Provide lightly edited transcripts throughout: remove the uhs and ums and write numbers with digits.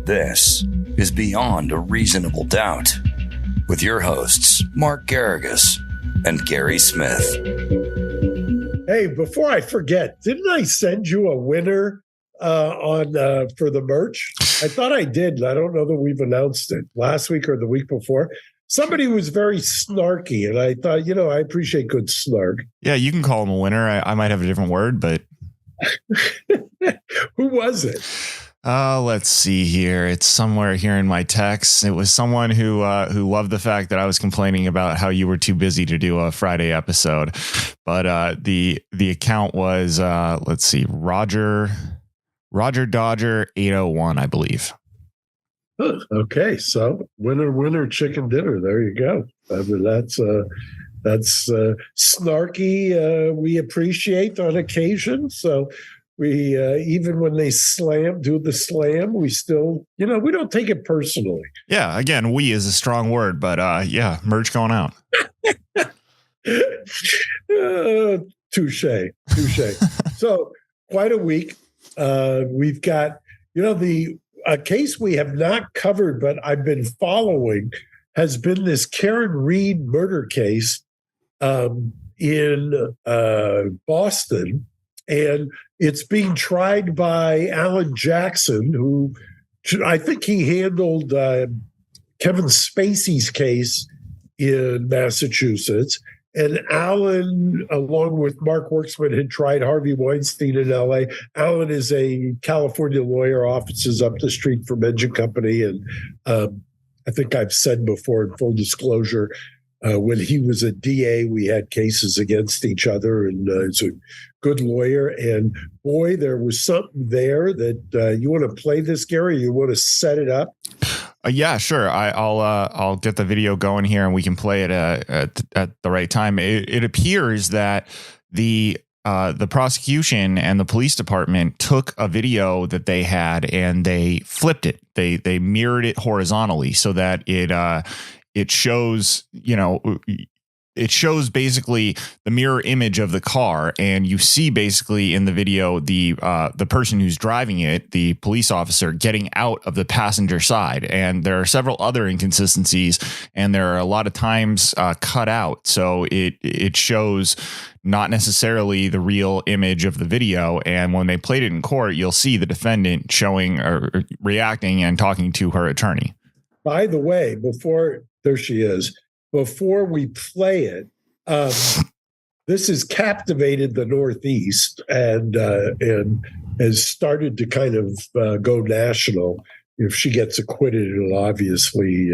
This is Beyond a Reasonable Doubt with your hosts, Mark Garrigus and Gary Smith. Hey, before I forget, didn't I send you a winner for the merch? I thought I did. I don't know that we've announced it last week or the week before. Somebody was very snarky, and I thought, I appreciate good snark. Yeah, you can call him a winner. I might have a different word, but who was it? Let's see here. It's somewhere here in my text. It was someone who loved the fact that I was complaining about how you were too busy to do a Friday episode. But the account was let's see, Roger Dodger 801, I believe. Okay, so winner chicken dinner. There you go. I mean, that's snarky. We appreciate on occasion. So we even when they do the slam, we still, we don't take it personally. Yeah, again, we is a strong word, but yeah, merch going out. Touche. So quite a week. We've got, a case we have not covered, but I've been following has been this Karen Reed murder case in Boston. And it's being tried by Alan Jackson, who I think he handled Kevin Spacey's case in Massachusetts. And Alan, along with Mark Worksman, had tried Harvey Weinstein in L.A. Alan is a California lawyer, offices up the street from Engine Company. And I think I've said before, in full disclosure, when he was a DA, we had cases against each other, and he's a good lawyer. And boy, there was something there that you want to play this, Gary? You want to set it up? Yeah, sure. I'll get the video going here, and we can play it at the right time. It appears that the prosecution and the police department took a video that they had and they flipped it. They mirrored it horizontally so that it shows, it shows basically the mirror image of the car, and you see basically in the video the person who's driving it, the police officer, getting out of the passenger side. And there are several other inconsistencies, and there are a lot of times cut out, so it shows not necessarily the real image of the video. And when they played it in court, you'll see the defendant showing or reacting and talking to her attorney. By the way, there she is. Before we play it, this has captivated the Northeast and has started to kind of go national. If she gets acquitted, it'll obviously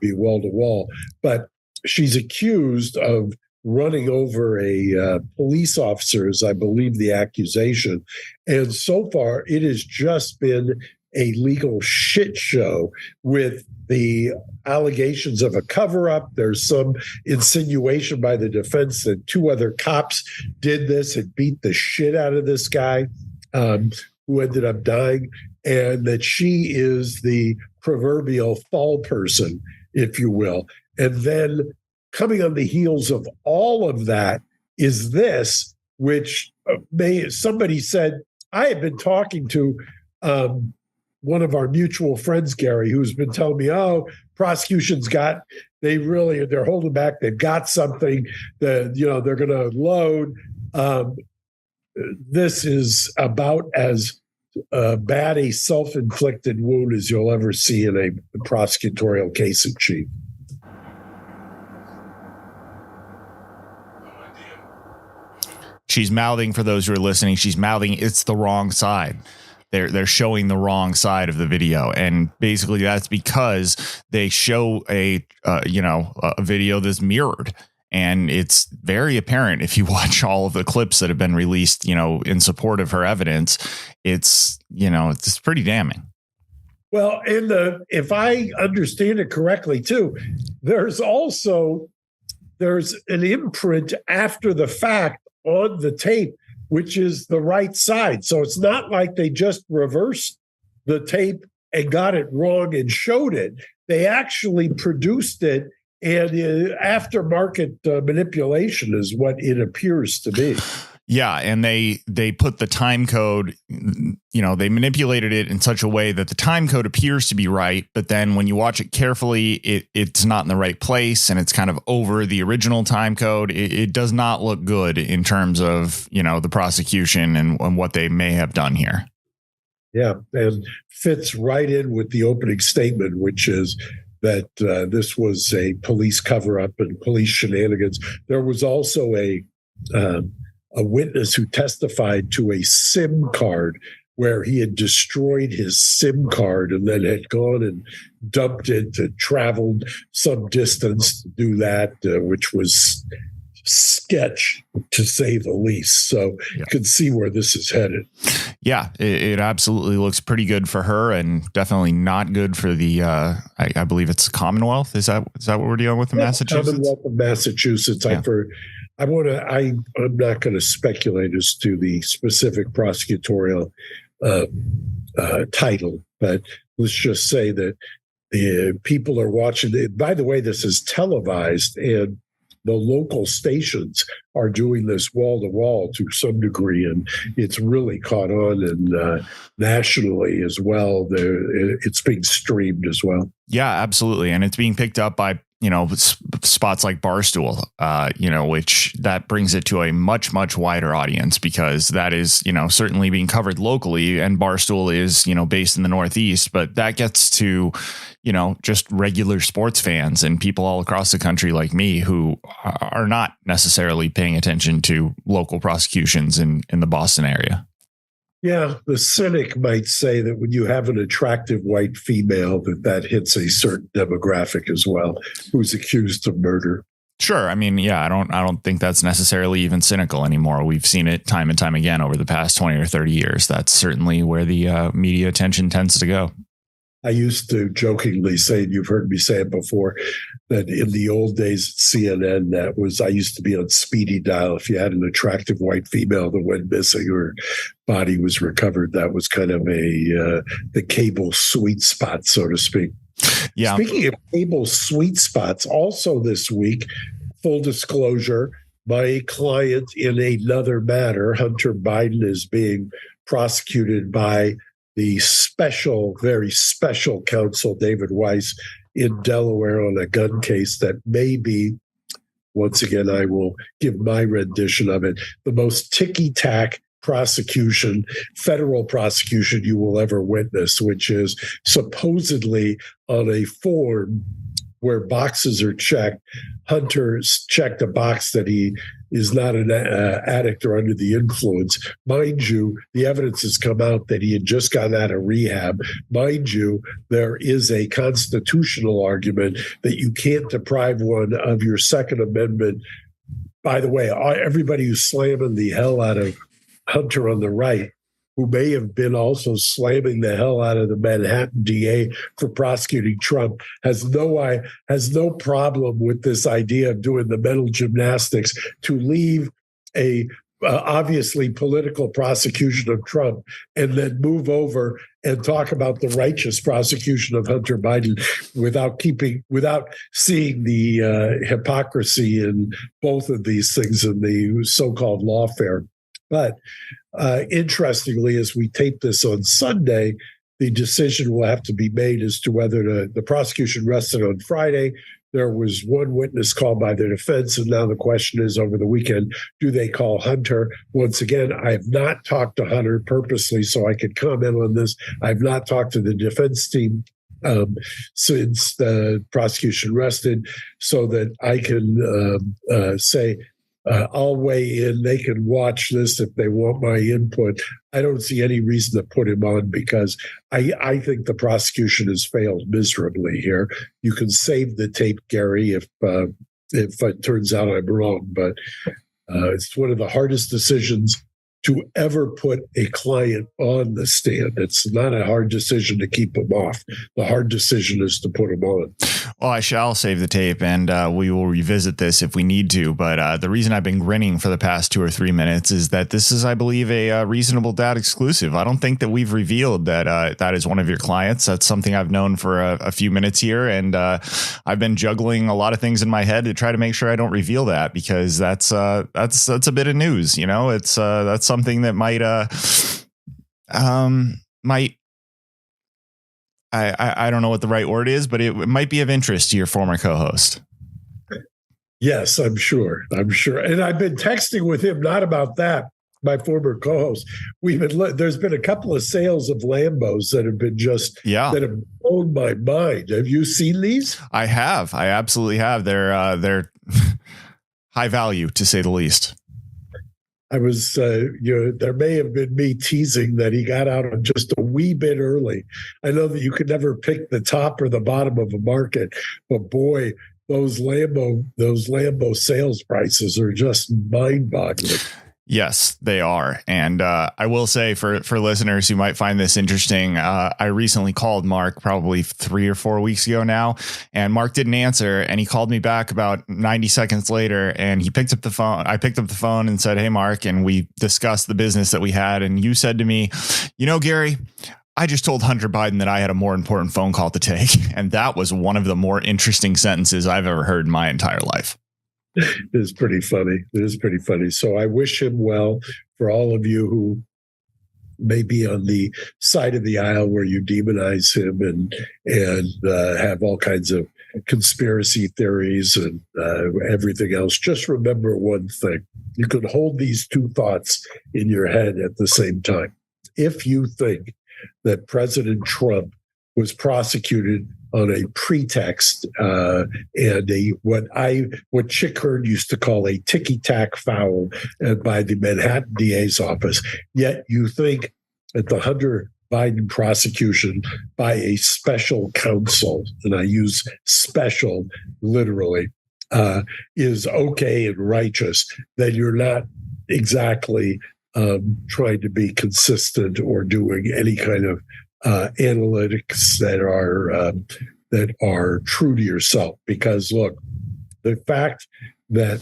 be wall to wall. But she's accused of running over a police officer, is I believe the accusation. And so far, it has just been a legal shit show with the allegations of a cover-up. There's some insinuation by the defense that two other cops did this and beat the shit out of this guy who ended up dying, and that she is the proverbial fall person, if you will. And then coming on the heels of all of that is this, which somebody said, I have been talking to one of our mutual friends, Gary, who's been telling me, prosecution's they're holding back. They've got something that, they're going to load. This is about as bad a self-inflicted wound as you'll ever see in a prosecutorial case in chief. She's mouthing, for those who are listening, she's mouthing, it's the wrong side. They're showing the wrong side of the video, and basically that's because they show a video that's mirrored, and it's very apparent if you watch all of the clips that have been released, in support of her evidence. It's pretty damning. Well, if I understand it correctly too, there's an imprint after the fact on the tape, which is the right side. So it's not like they just reversed the tape and got it wrong and showed it. They actually produced it, and aftermarket manipulation is what it appears to be. Yeah, and they put the time code, they manipulated it in such a way that the time code appears to be right, but then when you watch it carefully, it's not in the right place, and it's kind of over the original time code. It does not look good in terms of, the prosecution and what they may have done here. Yeah, and fits right in with the opening statement, which is that this was a police cover-up and police shenanigans. There was also a witness who testified to a SIM card where he had destroyed his SIM card and then had gone and dumped it, traveled some distance to do that, which was sketch, to say the least. So you can see where this is headed. Yeah, it absolutely looks pretty good for her, and definitely not good for the, I believe it's Commonwealth. Is that what we're dealing with in Massachusetts? Commonwealth of Massachusetts. Yeah. I'm not going to speculate as to the specific prosecutorial title, but let's just say that the people are watching. By the way, this is televised, and the local stations are doing this wall to wall to some degree, and it's really caught on, and nationally as well. It's being streamed as well. Yeah, absolutely, and it's being picked up by spots like Barstool, which that brings it to a much, much wider audience, because that is, certainly being covered locally, and Barstool is, based in the Northeast, but that gets to, just regular sports fans and people all across the country like me who are not necessarily paying attention to local prosecutions in the Boston area. Yeah, the cynic might say that when you have an attractive white female, that hits a certain demographic as well, who's accused of murder. Sure. I mean, yeah, I don't think that's necessarily even cynical anymore. We've seen it time and time again over the past 20 or 30 years. That's certainly where the media attention tends to go. I used to jokingly say, and you've heard me say it before, that in the old days at CNN, I used to be on speedy dial. If you had an attractive white female that went missing or body was recovered, that was kind of the cable sweet spot, so to speak. Yeah. Speaking of cable sweet spots, also this week, full disclosure, my client in another matter, Hunter Biden, is being prosecuted by the very special counsel, David Weiss, in Delaware on a gun case that may be, once again, I will give my rendition of it, the most ticky-tack federal prosecution you will ever witness, which is supposedly on a form where boxes are checked. Hunter's checked a box that he is not an addict or under the influence. Mind you, the evidence has come out that he had just gotten out of rehab. Mind you, there is a constitutional argument that you can't deprive one of your Second Amendment. By the way, everybody who's slamming the hell out of Hunter on the right, who may have been also slamming the hell out of the Manhattan DA for prosecuting Trump, has no problem with this idea of doing the mental gymnastics to leave a obviously political prosecution of Trump and then move over and talk about the righteous prosecution of Hunter Biden without seeing the hypocrisy in both of these things in the so-called lawfare. But interestingly, as we tape this on Sunday, the decision will have to be made as to whether the prosecution rested on Friday. There was one witness called by the defense, and now the question is, over the weekend, do they call Hunter? Once again, I have not talked to Hunter purposely so I could comment on this. I have not talked to the defense team since the prosecution rested, so that I can say, I'll weigh in. They can watch this if they want my input. I don't see any reason to put him on because I think the prosecution has failed miserably here. You can save the tape, Gary, if it turns out I'm wrong. But it's one of the hardest decisions to ever put a client on the stand. It's not a hard decision to keep them off. The hard decision is to put them on. Well, I shall save the tape, and we will revisit this if we need to. But the reason I've been grinning for the past 2 or 3 minutes is that this is, I believe, a reasonable doubt exclusive. I don't think that we've revealed that that is one of your clients. That's something I've known for a few minutes here, and I've been juggling a lot of things in my head to try to make sure I don't reveal that, because that's a bit of news. You know, it's that's something that might I don't know what the right word is, but it might be of interest to your former co-host. Yes, I'm sure. And I've been texting with him, not about that, my former co-host. There's been a couple of sales of Lambos that have been that have blown my mind. Have you seen these? I have. I absolutely have. They're high value, to say the least. I was, there may have been me teasing that he got out on just a wee bit early. I know that you could never pick the top or the bottom of a market, but boy, those Lambo sales prices are just mind-boggling. Yes, they are. And I will say for listeners who might find this interesting, I recently called Mark probably 3 or 4 weeks ago now, and Mark didn't answer, and he called me back about 90 seconds later, and he picked up the phone. I picked up the phone and said, "Hey, Mark," and we discussed the business that we had. And you said to me, "You know, Gary, I just told Hunter Biden that I had a more important phone call to take." And that was one of the more interesting sentences I've ever heard in my entire life. It is pretty funny. So I wish him well. For all of you who may be on the side of the aisle where you demonize him and have all kinds of conspiracy theories and everything else, just remember one thing. You can hold these two thoughts in your head at the same time. If you think that President Trump was prosecuted on a pretext and what Chick Hearn used to call a ticky-tack foul by the Manhattan DA's office, yet you think that the Hunter Biden prosecution by a special counsel, and I use special literally, is okay and righteous, then you're not exactly trying to be consistent or doing any kind of analytics that are true to yourself. Because look, the fact that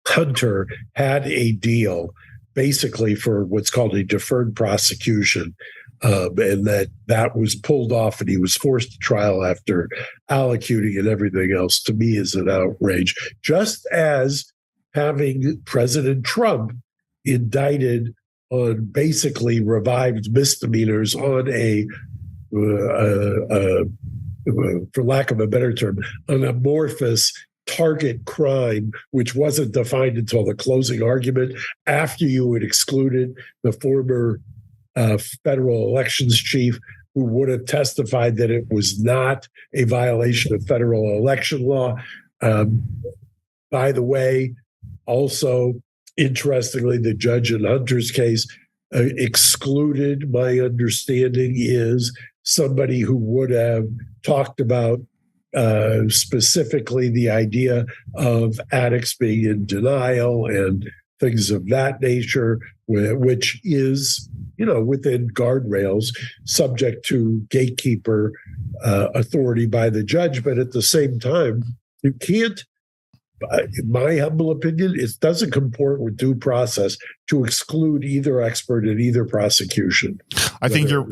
Hunter had a deal basically for what's called a deferred prosecution, and that was pulled off and he was forced to trial after allocuting and everything else, to me is an outrage. Just as having President Trump indicted on basically revived misdemeanors on for lack of a better term, an amorphous target crime, which wasn't defined until the closing argument, after you had excluded the former federal elections chief, who would have testified that it was not a violation of federal election law. By the way, also, interestingly, the judge in Hunter's case excluded, my understanding is, somebody who would have talked about specifically the idea of addicts being in denial and things of that nature, which is, within guardrails, subject to gatekeeper authority by the judge. But at the same time, you can't, in my humble opinion, it doesn't comport with due process to exclude either expert in either prosecution. I think you're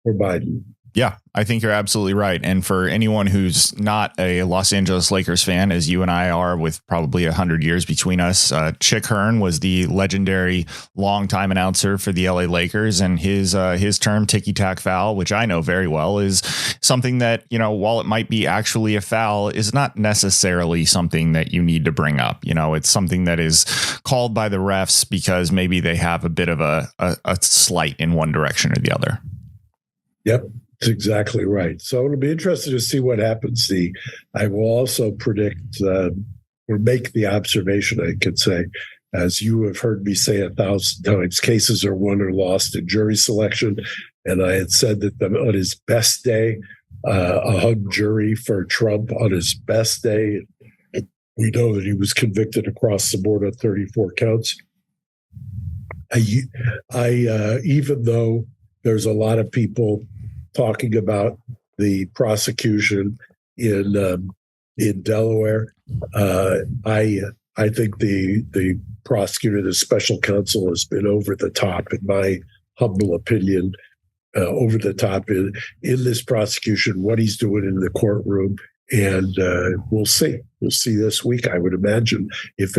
for Biden. Yeah, I think you're absolutely right. And for anyone who's not a Los Angeles Lakers fan, as you and I are, with probably 100 years between us, Chick Hearn was the legendary longtime announcer for the LA Lakers, and his term ticky-tack foul, which I know very well, is something that, while it might be actually a foul, is not necessarily something that you need to bring up. It's something that is called by the refs because maybe they have a bit of a slight in one direction or the other. Yep. That's exactly right. So it'll be interesting to see what happens. I will also predict or make the observation, I could say, as you have heard me say 1,000 times, cases are won or lost in jury selection. And I had said that on his best day, a hung jury for Trump on his best day. We know that he was convicted across the board on 34 counts. Even though there's a lot of people talking about the prosecution in Delaware, I think the prosecutor, the special counsel, has been over the top, in my humble opinion, over the top in this prosecution, what he's doing in the courtroom. And we'll see. We'll see this week. I would imagine if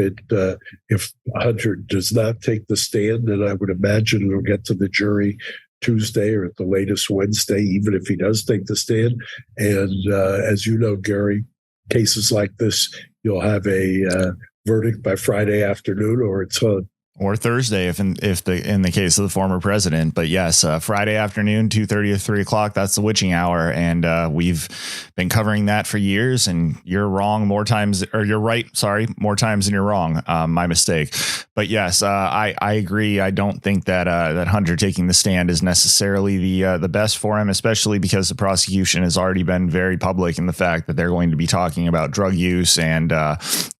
Hunter does not take the stand, then I would imagine it'll get to the jury Tuesday or at the latest Wednesday, even if he does take the stand. And as you know, Gary, cases like this, you'll have a verdict by Friday afternoon, or it's on. Or Thursday, if in the case of the former president. But yes, Friday afternoon, 2:30 or 3 o'clock. That's the witching hour, and we've been covering that for years. And you're wrong more times, or you're right. Sorry, more times than you're wrong. My mistake. But yes, I agree. I don't think that Hunter taking the stand is necessarily the best for him, especially because the prosecution has already been very public in the fact that they're going to be talking about drug use and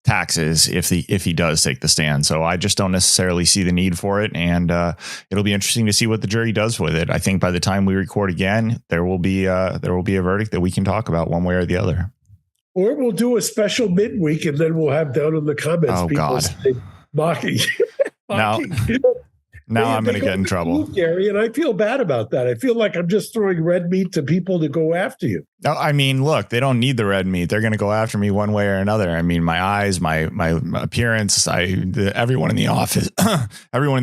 taxes if he does take the stand. So I just don't necessarily see the need for it, and it'll be interesting to see what the jury does with it. I think by the time we record again, there will be a verdict that we can talk about one way or the other. Or we'll do a special midweek, and then we'll have down in the comments people mocking. Now I'm going to get in trouble, Gary, and I feel bad about that. I feel like I'm just throwing red meat to people to go after you. No, I mean, look, they don't need the red meat. They're going to go after me one way or another. I mean, my eyes, my appearance. Everyone in the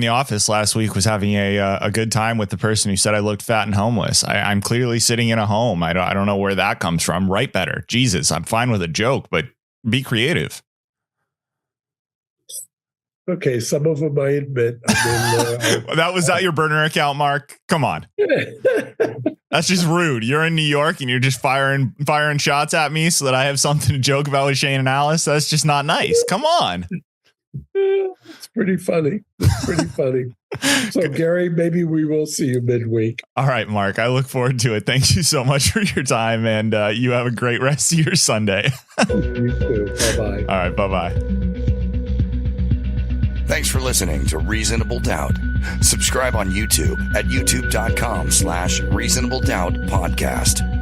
office last week was having a good time with the person who said I looked fat and homeless. I'm clearly sitting in a home. I don't know where that comes from. Write better. Jesus, I'm fine with a joke, but be creative. Okay, some of them I admit. That was not your burner account, Mark. Come on. That's just rude. You're in New York and you're just firing shots at me so that I have something to joke about with Shane and Alice. That's just not nice. Come on. It's pretty funny. So, Gary, maybe we will see you midweek. All right, Mark. I look forward to it. Thank you so much for your time, and you have a great rest of your Sunday. You too. Bye-bye. All right, bye-bye. Thanks for listening to Reasonable Doubt. Subscribe on YouTube at youtube.com/Reasonable Doubt Podcast.